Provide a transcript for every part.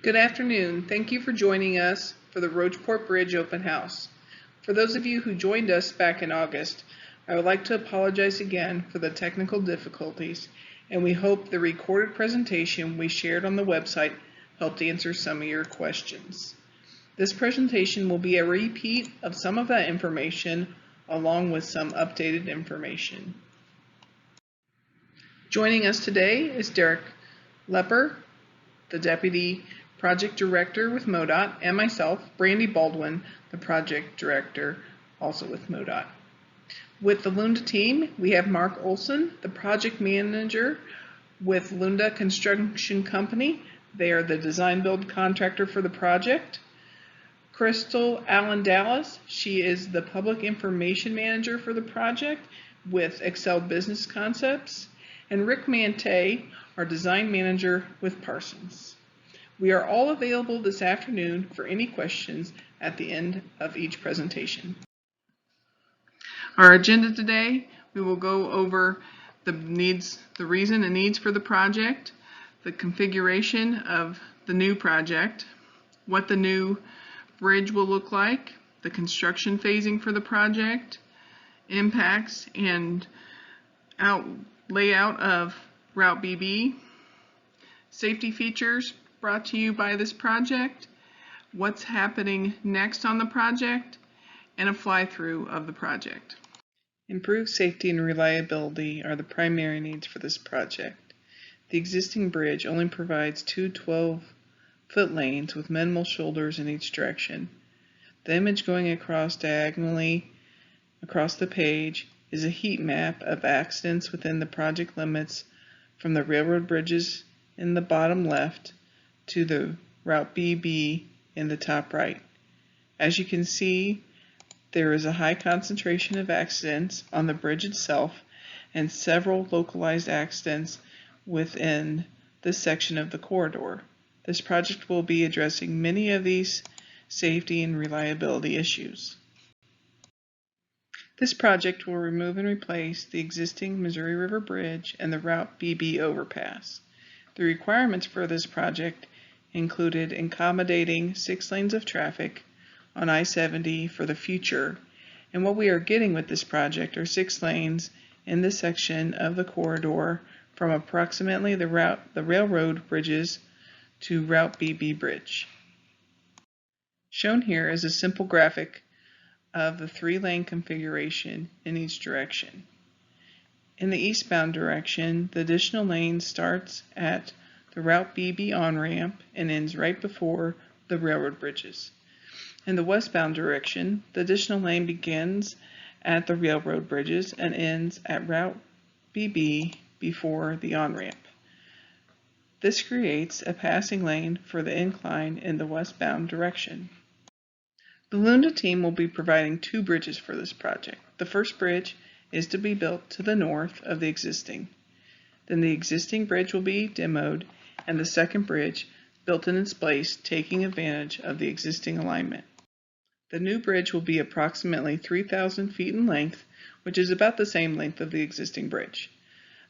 Good afternoon. Thank you for joining us for the Rocheport Bridge Open House. For those of you who joined us back in August, I would like to apologize again for the technical difficulties, and we hope the recorded presentation we shared on the website helped answer some of your questions. This presentation will be a repeat of some of that information along with some updated information. Joining us today is Derek Lepper, the Deputy Project Director with MoDOT, and myself, Brandy Baldwin, the Project Director, also with MoDOT. With the Lunda team, we have Mark Olson, the Project Manager with Lunda Construction Company. They are the design build contractor for the project. Crystal Allen Dallas, she is the Public Information Manager for the project with Excel Business Concepts. And Rick Mante, our Design Manager with Parsons. We are all available this afternoon for any questions at the end of each presentation. Our agenda today, we will go over the reason and needs for the project, the configuration of the new project, what the new bridge will look like, the construction phasing for the project, impacts and layout of Route BB, safety features brought to you by this project, what's happening next on the project, and a fly-through of the project. Improved safety and reliability are the primary needs for this project. The existing bridge only provides two 12-foot lanes with minimal shoulders in each direction. The image going diagonally across the page is a heat map of accidents within the project limits from the railroad bridges in the bottom left to the Route BB in the top right. As you can see, there is a high concentration of accidents on the bridge itself and several localized accidents within this section of the corridor. This project will be addressing many of these safety and reliability issues. This project will remove and replace the existing Missouri River Bridge and the Route BB overpass. The requirements for this project included accommodating 6 lanes of traffic on I-70 for the future, and what we are getting with this project are 6 lanes in this section of the corridor from approximately the railroad bridges to Route BB Bridge. Shown here is a simple graphic of the 3-lane configuration in each direction. In the eastbound direction, the additional lane starts at the Route BB on-ramp and ends right before the railroad bridges. In the westbound direction, the additional lane begins at the railroad bridges and ends at Route BB before the on-ramp. This creates a passing lane for the incline in the westbound direction. The Lunda team will be providing 2 bridges for this project. The first bridge is to be built to the north of the existing. Then the existing bridge will be demoed and the second bridge built in its place, taking advantage of the existing alignment. The new bridge will be approximately 3,000 feet in length, which is about the same length of the existing bridge.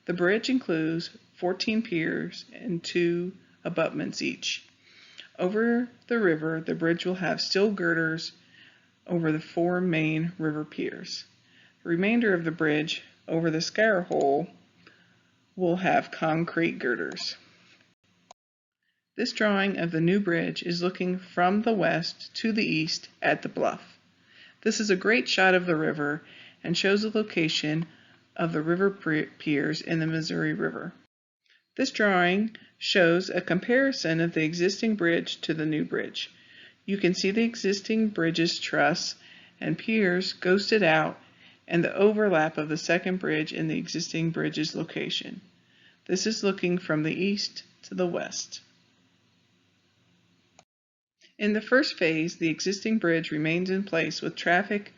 The bridge includes 14 piers and 2 abutments each. Over the river, the bridge will have steel girders over the 4 main river piers. The remainder of the bridge over the scour hole will have concrete girders. This drawing of the new bridge is looking from the west to the east at the bluff. This is a great shot of the river and shows the location of the river piers in the Missouri River. This drawing shows a comparison of the existing bridge to the new bridge. You can see the existing bridge's truss and piers ghosted out and the overlap of the second bridge in the existing bridge's location. This is looking from the east to the west. In the first phase, the existing bridge remains in place with traffic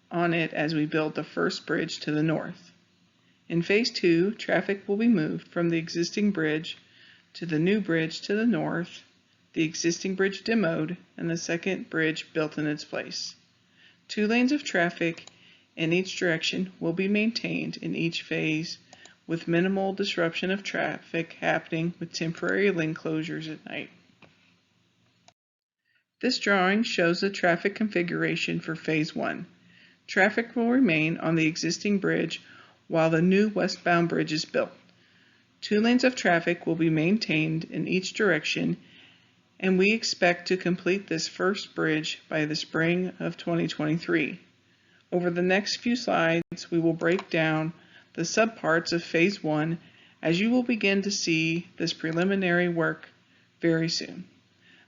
on it as we build the first bridge to the north. In phase 2, traffic will be moved from the existing bridge to the new bridge to the north, the existing bridge demoed, and the second bridge built in its place. 2 lanes of traffic in each direction will be maintained in each phase with minimal disruption of traffic happening with temporary lane closures at night. This drawing shows the traffic configuration for Phase 1. Traffic will remain on the existing bridge while the new westbound bridge is built. 2 lanes of traffic will be maintained in each direction, and we expect to complete this first bridge by the spring of 2023. Over the next few slides, we will break down the subparts of Phase 1 as you will begin to see this preliminary work very soon.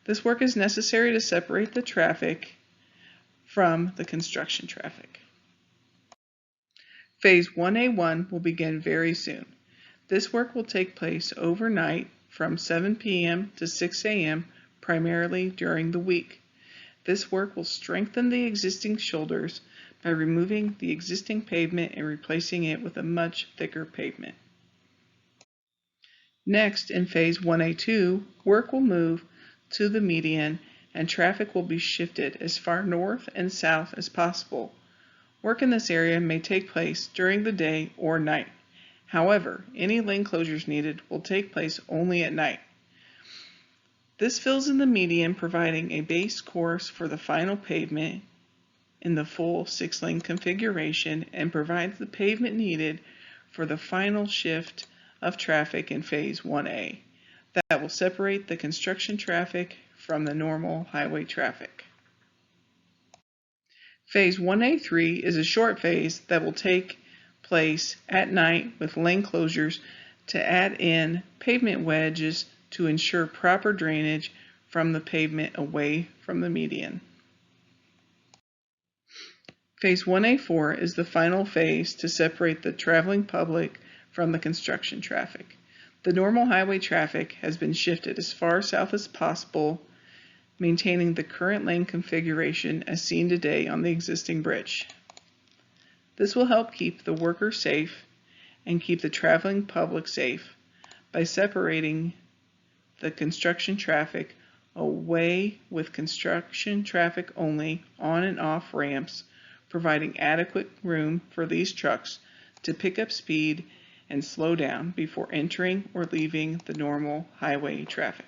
This work is necessary to separate the traffic from the construction traffic. Phase 1A1 will begin very soon. This work will take place overnight from 7 p.m. to 6 a.m. primarily during the week. This work will strengthen the existing shoulders by removing the existing pavement and replacing it with a much thicker pavement. Next, in Phase 1A2, work will move to the median and traffic will be shifted as far north and south as possible. Work in this area may take place during the day or night. However, any lane closures needed will take place only at night. This fills in the median, providing a base course for the final pavement in the full 6-lane configuration and provides the pavement needed for the final shift of traffic in Phase 1A that will separate the construction traffic from the normal highway traffic. Phase 1A3 is a short phase that will take place at night with lane closures to add in pavement wedges to ensure proper drainage from the pavement away from the median. Phase 1A4 is the final phase to separate the traveling public from the construction traffic. The normal highway traffic has been shifted as far south as possible, maintaining the current lane configuration as seen today on the existing bridge. This will help keep the workers safe and keep the traveling public safe by separating the construction traffic away with construction traffic only on and off ramps, providing adequate room for these trucks to pick up speed and slow down before entering or leaving the normal highway traffic.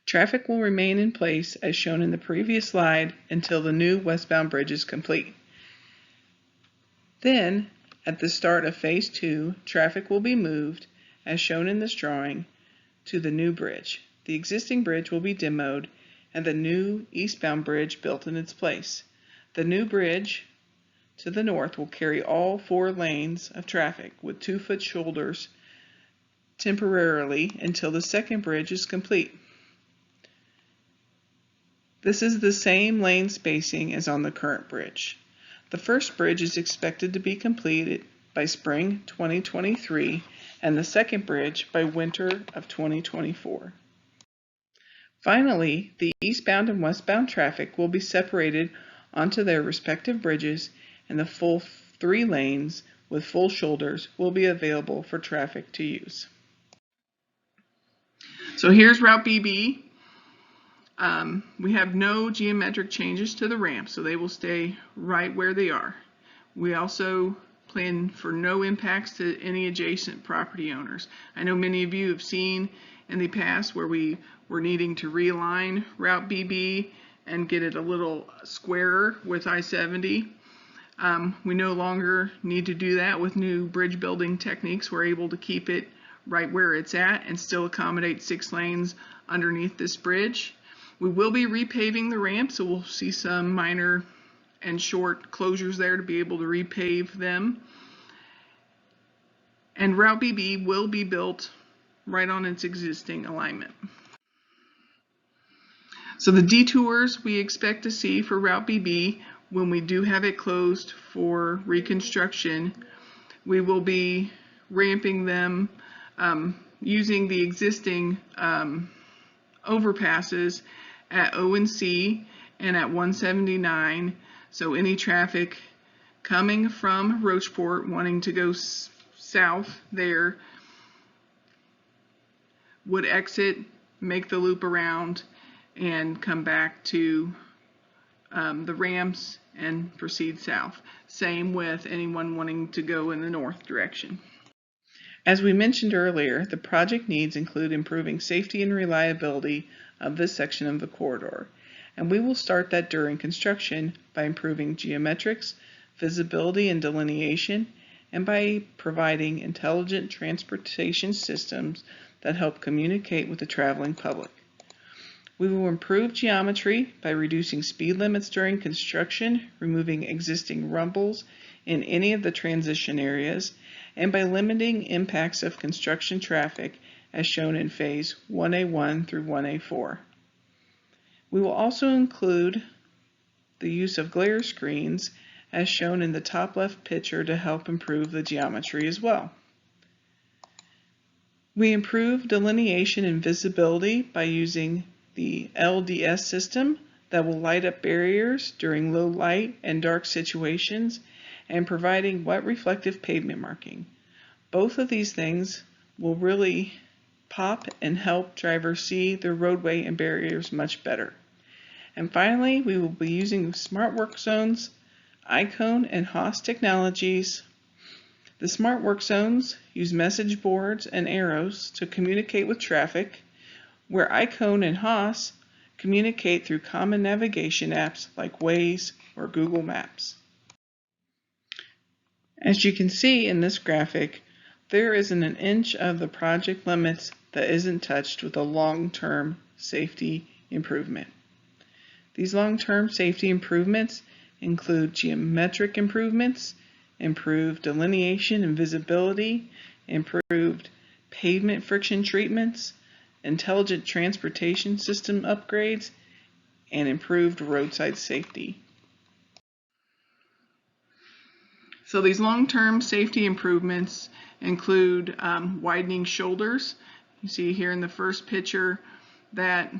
Traffic will remain in place as shown in the previous slide until the new westbound bridge is complete. Then, at the start of Phase 2, traffic will be moved, as shown in this drawing, to the new bridge. The existing bridge will be demoed and the new eastbound bridge built in its place. The new bridge to the north will carry all 4 lanes of traffic with 2-foot shoulders temporarily until the second bridge is complete. This is the same lane spacing as on the current bridge. The first bridge is expected to be completed by spring 2023 and the second bridge by winter of 2024. Finally, the eastbound and westbound traffic will be separated onto their respective bridges, and the full 3 lanes with full shoulders will be available for traffic to use. So here's Route BB. We have no geometric changes to the ramp, so they will stay right where they are. We also plan for no impacts to any adjacent property owners. I know many of you have seen in the past where we were needing to realign Route BB and get it a little squarer with I-70. We no longer need to do that with new bridge building techniques. We're able to keep it right where it's at and still accommodate 6 lanes underneath this bridge. We will be repaving the ramp, so we'll see some minor and short closures there to be able to repave them. And Route BB will be built right on its existing alignment. So the detours we expect to see for Route BB when we do have it closed for reconstruction, we will be ramping them using the existing overpasses at O and C and at 179. So any traffic coming from Rocheport wanting to go south there would exit, make the loop around, and come back to the ramps and proceed south. Same with anyone wanting to go in the north direction. As we mentioned earlier, the project needs include improving safety and reliability of this section of the corridor, and we will start that during construction by improving geometrics, visibility and delineation, and by providing intelligent transportation systems that help communicate with the traveling public. We will improve geometry by reducing speed limits during construction, removing existing rumbles in any of the transition areas, and by limiting impacts of construction traffic as shown in phase 1A1 through 1A4. We will also include the use of glare screens as shown in the top left picture to help improve the geometry as well. We improve delineation and visibility by using the LDS system that will light up barriers during low light and dark situations and providing wet reflective pavement marking. Both of these things will really pop and help drivers see the roadway and barriers much better. And finally, we will be using Smart Work Zones, iCone, and HOS technologies. The Smart Work Zones use message boards and arrows to communicate with traffic, where iCone and HOS communicate through common navigation apps like Waze or Google Maps. As you can see in this graphic, there isn't an inch of the project limits that isn't touched with a long-term safety improvement. These long-term safety improvements include geometric improvements, improved delineation and visibility, improved pavement friction treatments, intelligent transportation system upgrades, and improved roadside safety. So these long-term safety improvements include widening shoulders. You see here in the first picture that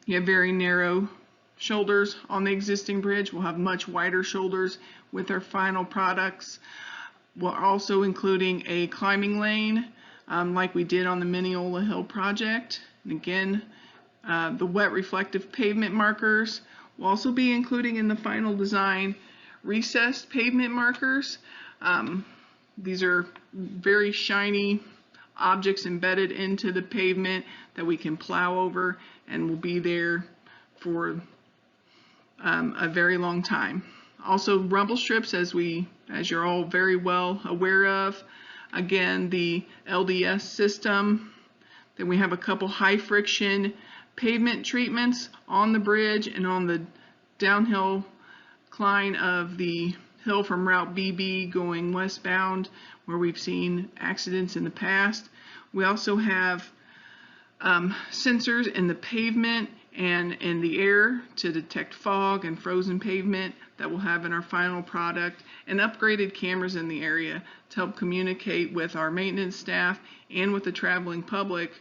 you have very narrow shoulders on the existing bridge. We'll have much wider shoulders with our final products. We're also including a climbing lane like we did on the Mineola Hill project. And again, the wet reflective pavement markers. We'll also be including in the final design recessed pavement markers. These are very shiny objects embedded into the pavement that we can plow over and will be there for a very long time. Also rumble strips, as you're all very well aware of. Again, the LDS system. Then we have a couple high friction pavement treatments on the bridge and on the downhill climb of the hill from Route BB going westbound, where we've seen accidents in the past. We also have sensors in the pavement and in the air to detect fog and frozen pavement that we'll have in our final product, and upgraded cameras in the area to help communicate with our maintenance staff and with the traveling public.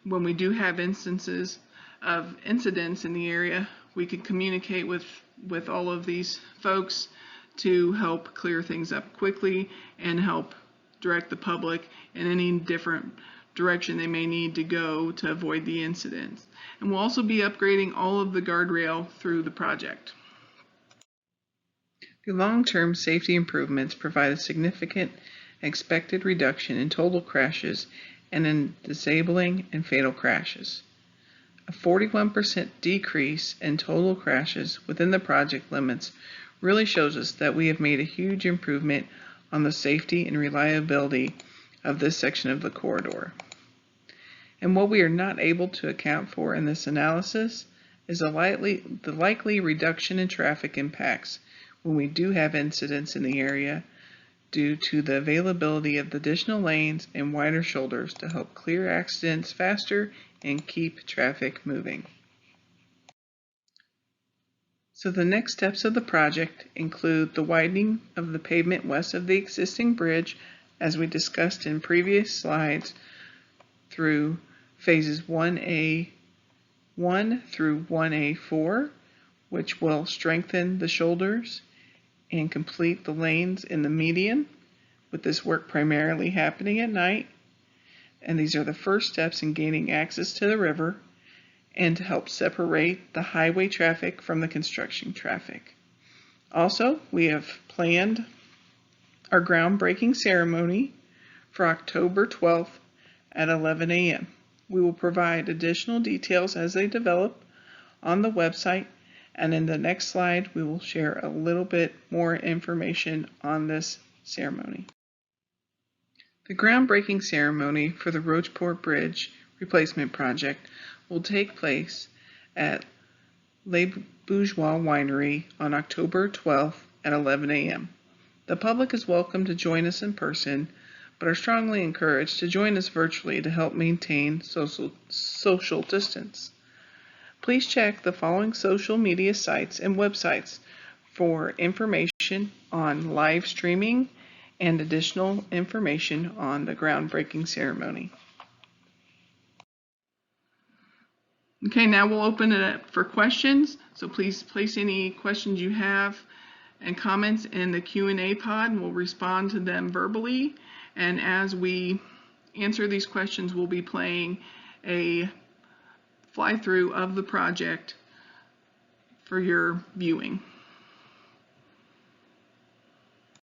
When we do have instances of incidents in the area, we can communicate with all of these folks to help clear things up quickly and help direct the public in any different direction they may need to go to avoid the incidents. And we'll also be upgrading all of the guardrail through the project. The long-term safety improvements provide a significant expected reduction in total crashes and in disabling and fatal crashes. A 41% decrease in total crashes within the project limits really shows us that we have made a huge improvement on the safety and reliability of this section of the corridor. And what we are not able to account for in this analysis is the likely reduction in traffic impacts when we do have incidents in the area due to the availability of the additional lanes and wider shoulders to help clear accidents faster and keep traffic moving. So the next steps of the project include the widening of the pavement west of the existing bridge, as we discussed in previous slides, through phases 1A1 through 1A4, which will strengthen the shoulders and complete the lanes in the median, with this work primarily happening at night. And these are the first steps in gaining access to the river and to help separate the highway traffic from the construction traffic. Also, we have planned our groundbreaking ceremony for October 12th at 11 a.m. We will provide additional details as they develop on the website, and in the next slide we will share a little bit more information on this ceremony. The groundbreaking ceremony for the Rocheport Bridge replacement project will take place at Le Bourgeois Winery on October 12th at 11 a.m. The public is welcome to join us in person, but are strongly encouraged to join us virtually to help maintain social distance. Please check the following social media sites and websites for information on live streaming and additional information on the groundbreaking ceremony. Okay, now we'll open it up for questions. So please place any questions you have and comments in the Q&A pod, and we'll respond to them verbally. And as we answer these questions, we'll be playing a fly-through of the project for your viewing.